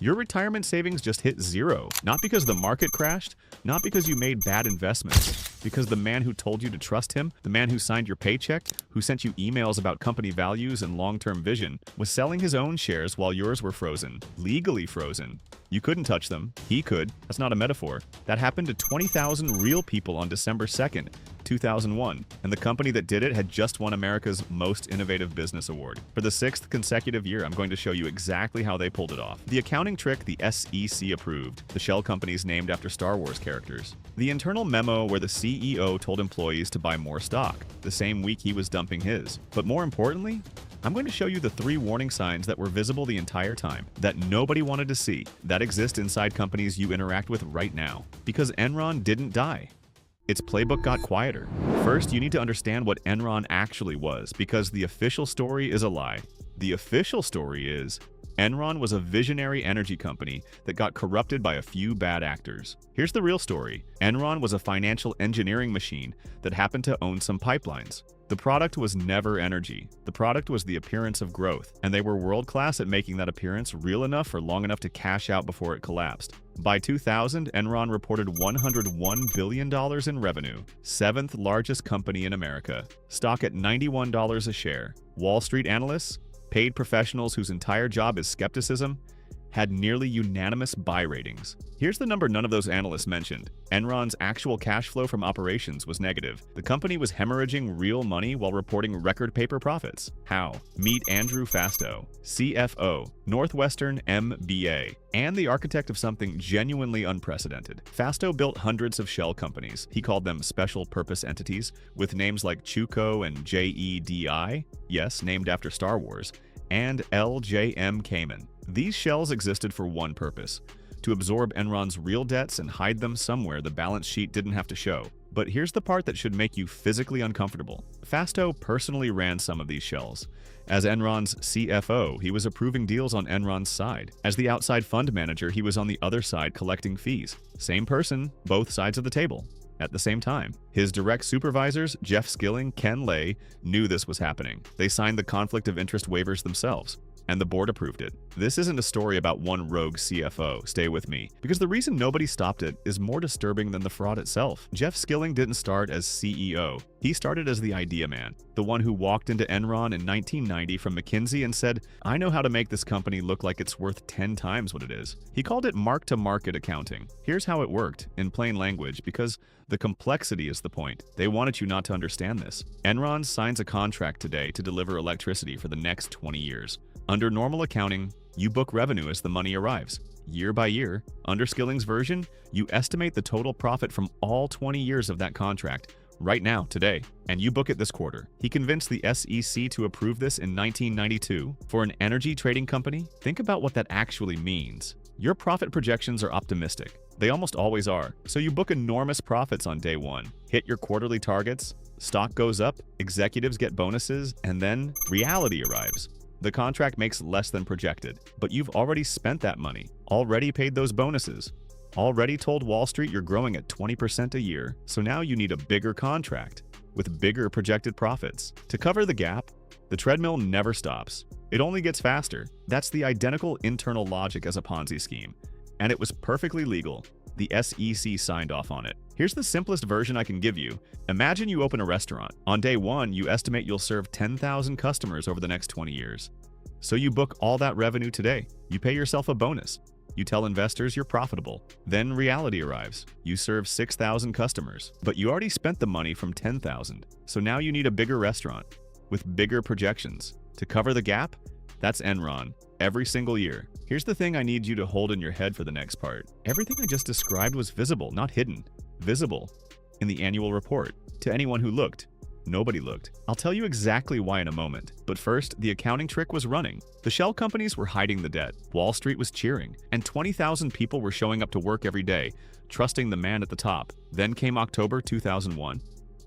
Your retirement savings just hit zero. Not because the market crashed, not because you made bad investments, because the man who told you to trust him, the man who signed your paycheck, who sent you emails about company values and long-term vision, was selling his own shares while yours were frozen. Legally frozen. You couldn't touch them. He could. That's not a metaphor. That happened to 20,000 real people on December 2nd, 2001, and the company that did it had just won America's Most Innovative Business Award. For the 6th consecutive year, I'm going to show you exactly how they pulled it off. The accounting trick the SEC approved, the shell companies named after Star Wars characters. The internal memo where the CEO told employees to buy more stock, the same week he was dumping his. But more importantly, I'm going to show you the 3 warning signs that were visible the entire time, that nobody wanted to see, that exist inside companies you interact with right now. Because Enron didn't die. Its playbook got quieter. First, you need to understand what Enron actually was, because the official story is a lie. The official story is Enron was a visionary energy company that got corrupted by a few bad actors. Here's the real story. Enron was a financial engineering machine that happened to own some pipelines. The product was never energy. The product was the appearance of growth, and they were world-class at making that appearance real enough for long enough to cash out before it collapsed. By 2000, Enron reported $101 billion in revenue, 7th largest company in America. Stock at $91 a share. Wall Street analysts, paid professionals whose entire job is skepticism, had nearly unanimous buy ratings. Here's the number none of those analysts mentioned. Enron's actual cash flow from operations was negative. The company was hemorrhaging real money while reporting record paper profits. How? Meet Andrew Fastow, CFO, Northwestern MBA, and the architect of something genuinely unprecedented. Fastow built hundreds of shell companies. He called them special purpose entities, with names like Chuco and JEDI, yes, named after Star Wars, and LJM Cayman. These shells existed for one purpose: to absorb Enron's real debts and hide them somewhere the balance sheet didn't have to show. But here's the part that should make you physically uncomfortable. Fastow personally ran some of these shells. As Enron's CFO, he was approving deals on Enron's side. As the outside fund manager, he was on the other side collecting fees. Same person, both sides of the table. At the same time, his direct supervisors, Jeff Skilling, Ken Lay, knew this was happening. They signed the conflict of interest waivers themselves, and the board approved it. This isn't a story about one rogue CFO, stay with me, because the reason nobody stopped it is more disturbing than the fraud itself. Jeff Skilling didn't start as CEO. He started as the idea man, the one who walked into Enron in 1990 from McKinsey and said, "I know how to make this company look like it's worth 10 times what it is." He called it mark-to-market accounting. Here's how it worked, in plain language, because the complexity is the point. They wanted you not to understand this. Enron signs a contract today to deliver electricity for the next 20 years. Under normal accounting, you book revenue as the money arrives. Year by year, under Skilling's version, you estimate the total profit from all 20 years of that contract, right now, today, and you book it this quarter. He convinced the SEC to approve this in 1992. For an energy trading company, think about what that actually means. Your profit projections are optimistic. They almost always are. So you book enormous profits on day one, hit your quarterly targets, stock goes up, executives get bonuses, and then reality arrives. The contract makes less than projected, but you've already spent that money, already paid those bonuses, already told Wall Street you're growing at 20% a year, so now you need a bigger contract with bigger projected profits. To cover the gap, the treadmill never stops. It only gets faster. That's the identical internal logic as a Ponzi scheme, and it was perfectly legal. The SEC signed off on it. Here's the simplest version I can give you. Imagine you open a restaurant. On day one, you estimate you'll serve 10,000 customers over the next 20 years. So you book all that revenue today. You pay yourself a bonus. You tell investors you're profitable. Then reality arrives. You serve 6,000 customers, but you already spent the money from 10,000. So now you need a bigger restaurant with bigger projections. To cover the gap, that's Enron, every single year. Here's the thing I need you to hold in your head for the next part. Everything I just described was visible, not hidden. Visible in the annual report. To anyone who looked. Nobody looked. I'll tell you exactly why in a moment. But first, the accounting trick was running. The shell companies were hiding the debt. Wall Street was cheering. And 20,000 people were showing up to work every day, trusting the man at the top. Then came October 2001.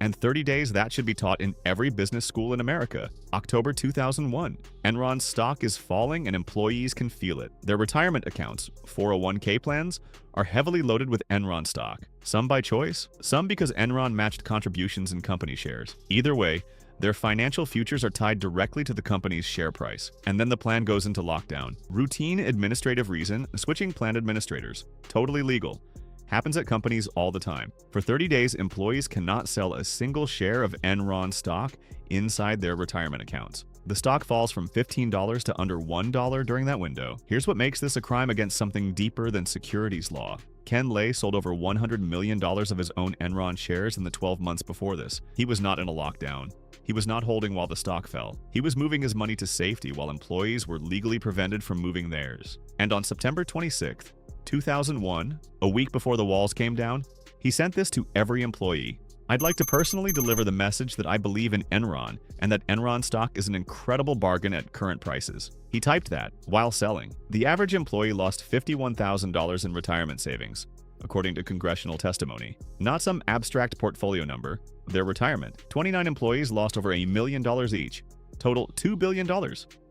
And 30 days that should be taught in every business school in America. October 2001. Enron's stock is falling and employees can feel it. Their retirement accounts, 401k plans, are heavily loaded with Enron stock. Some by choice, some because Enron matched contributions in company shares. Either way, Their financial futures are tied directly to the company's share price, and then the plan goes into lockdown. Routine administrative reason, switching plan administrators. Totally legal. Happens at companies all the time. For 30 days, employees cannot sell a single share of Enron stock inside their retirement accounts. The stock falls from $15 to under $1 during that window. Here's what makes this a crime against something deeper than securities law. Ken Lay sold over $100 million of his own Enron shares in the 12 months before this. He was not in a lockdown. He was not holding while the stock fell. He was moving his money to safety while employees were legally prevented from moving theirs. And on September 26, 2001, a week before the walls came down, he sent this to every employee. I'd like to personally deliver the message that I believe in Enron and that Enron stock is an incredible bargain at current prices. He typed that while selling. The average employee lost $51,000 in retirement savings, according to congressional testimony. Not some abstract portfolio number, their retirement. 29 employees lost over $1 million each. Total $2 billion.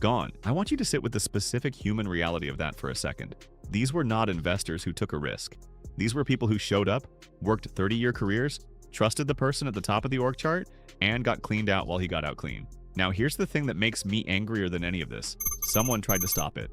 Gone. I want you to sit with the specific human reality of that for a second. These were not investors who took a risk. These were people who showed up, worked 30-year careers, trusted the person at the top of the org chart, and got cleaned out while he got out clean. Now here's the thing that makes me angrier than any of this. Someone tried to stop it.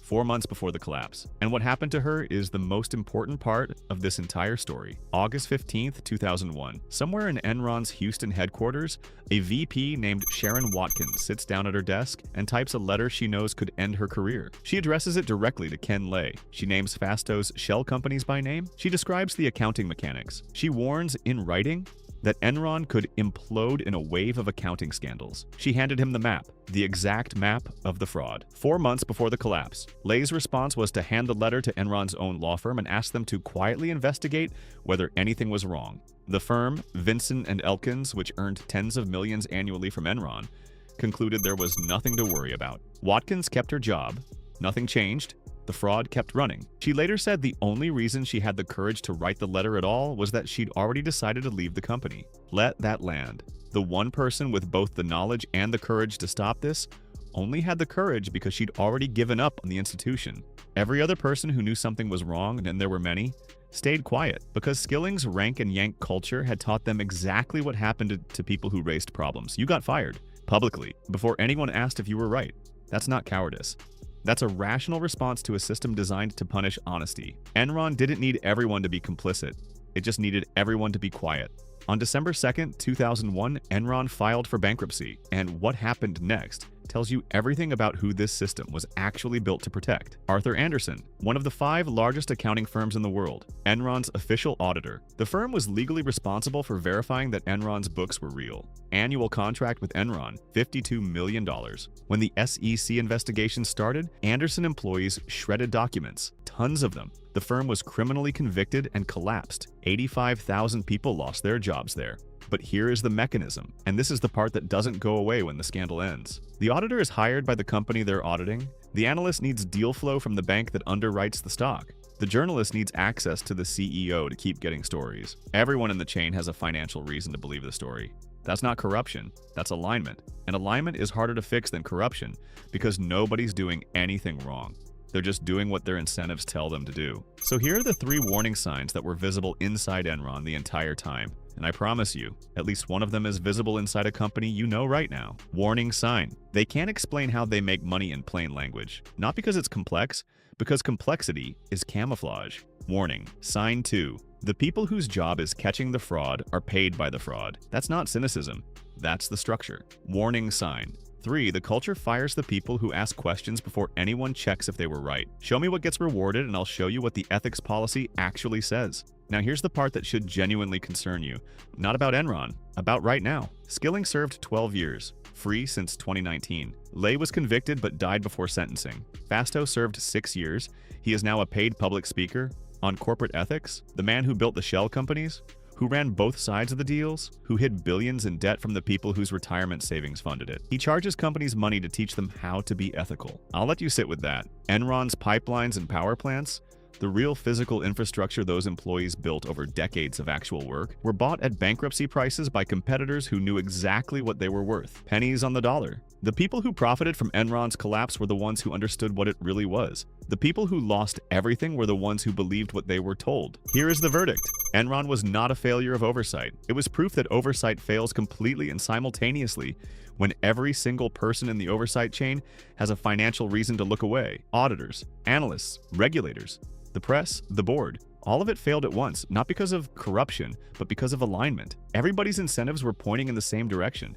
4 months before the collapse. And what happened to her is the most important part of this entire story. August 15th, 2001. Somewhere in Enron's Houston headquarters, a VP named Sharon Watkins sits down at her desk and types a letter she knows could end her career. She addresses it directly to Ken Lay. She names Fasto's shell companies by name. She describes the accounting mechanics. She warns in writing that Enron could implode in a wave of accounting scandals. She handed him the map, the exact map of the fraud. 4 months before the collapse, Lay's response was to hand the letter to Enron's own law firm and ask them to quietly investigate whether anything was wrong. The firm, Vinson & Elkins, which earned tens of millions annually from Enron, concluded there was nothing to worry about. Watkins kept her job. Nothing changed. The fraud kept running. She later said the only reason she had the courage to write the letter at all was that she'd already decided to leave the company. Let that land. The one person with both the knowledge and the courage to stop this only had the courage because she'd already given up on the institution. Every other person who knew something was wrong, and there were many, stayed quiet because Skilling's rank and yank culture had taught them exactly what happened to people who raised problems. You got fired, publicly, before anyone asked if you were right. That's not cowardice. That's a rational response to a system designed to punish honesty. Enron didn't need everyone to be complicit. It just needed everyone to be quiet. On December 2nd, 2001, Enron filed for bankruptcy, and what happened next tells you everything about who this system was actually built to protect. Arthur Andersen, one of the 5 largest accounting firms in the world, Enron's official auditor. The firm was legally responsible for verifying that Enron's books were real. Annual contract with Enron, $52 million. When the SEC investigation started, Andersen employees shredded documents, tons of them. The firm was criminally convicted and collapsed. 85,000 people lost their jobs there. But here is the mechanism, and this is the part that doesn't go away when the scandal ends. The auditor is hired by the company they're auditing. The analyst needs deal flow from the bank that underwrites the stock. The journalist needs access to the CEO to keep getting stories. Everyone in the chain has a financial reason to believe the story. That's not corruption, that's alignment. And alignment is harder to fix than corruption because nobody's doing anything wrong. They're just doing what their incentives tell them to do. So here are the 3 warning signs that were visible inside Enron the entire time. And I promise you, at least one of them is visible inside a company you know right now. Warning sign. They can't explain how they make money in plain language. Not because it's complex, because complexity is camouflage. Warning. Sign 2. The people whose job is catching the fraud are paid by the fraud. That's not cynicism. That's the structure. Warning sign. 3. The culture fires the people who ask questions before anyone checks if they were right. Show me what gets rewarded and I'll show you what the ethics policy actually says. Now here's the part that should genuinely concern you. Not about Enron, about right now. Skilling served 12 years, free since 2019. Lay was convicted but died before sentencing. Fasto served 6 years. He is now a paid public speaker on corporate ethics. The man who built the shell companies, who ran both sides of the deals, who hid billions in debt from the people whose retirement savings funded it. He charges companies money to teach them how to be ethical. I'll let you sit with that. Enron's pipelines and power plants, The real physical infrastructure those employees built over decades of actual work were bought at bankruptcy prices by competitors who knew exactly what they were worth. Pennies on the dollar. The people who profited from Enron's collapse were the ones who understood what it really was. The people who lost everything were the ones who believed what they were told. Here is the verdict. Enron was not a failure of oversight. It was proof that oversight fails completely and simultaneously when every single person in the oversight chain has a financial reason to look away. Auditors, analysts, regulators, the press, the board. All of it failed at once, not because of corruption, but because of alignment. Everybody's incentives were pointing in the same direction.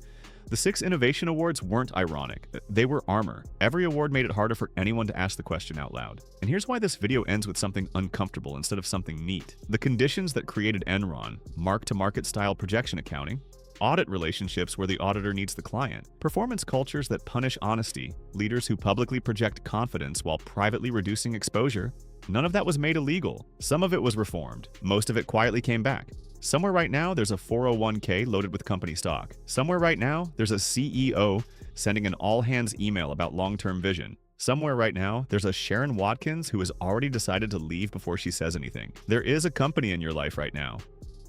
The 6 innovation awards weren't ironic. They were armor. Every award made it harder for anyone to ask the question out loud. And here's why this video ends with something uncomfortable instead of something neat. The conditions that created Enron, mark-to-market style projection accounting, audit relationships where the auditor needs the client, performance cultures that punish honesty, leaders who publicly project confidence while privately reducing exposure. None of that was made illegal. Some of it was reformed. Most of it quietly came back. Somewhere right now, there's a 401k loaded with company stock. Somewhere right now, there's a CEO sending an all-hands email about long-term vision. Somewhere right now, there's a Sharon Watkins who has already decided to leave before she says anything. There is a company in your life right now.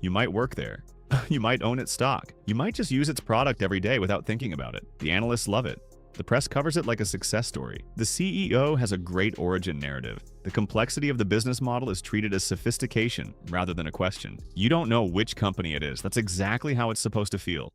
You might work there. You might own its stock. You might just use its product every day without thinking about it. The analysts love it. The press covers it like a success story. The CEO has a great origin narrative. The complexity of the business model is treated as sophistication rather than a question. You don't know which company it is. That's exactly how it's supposed to feel.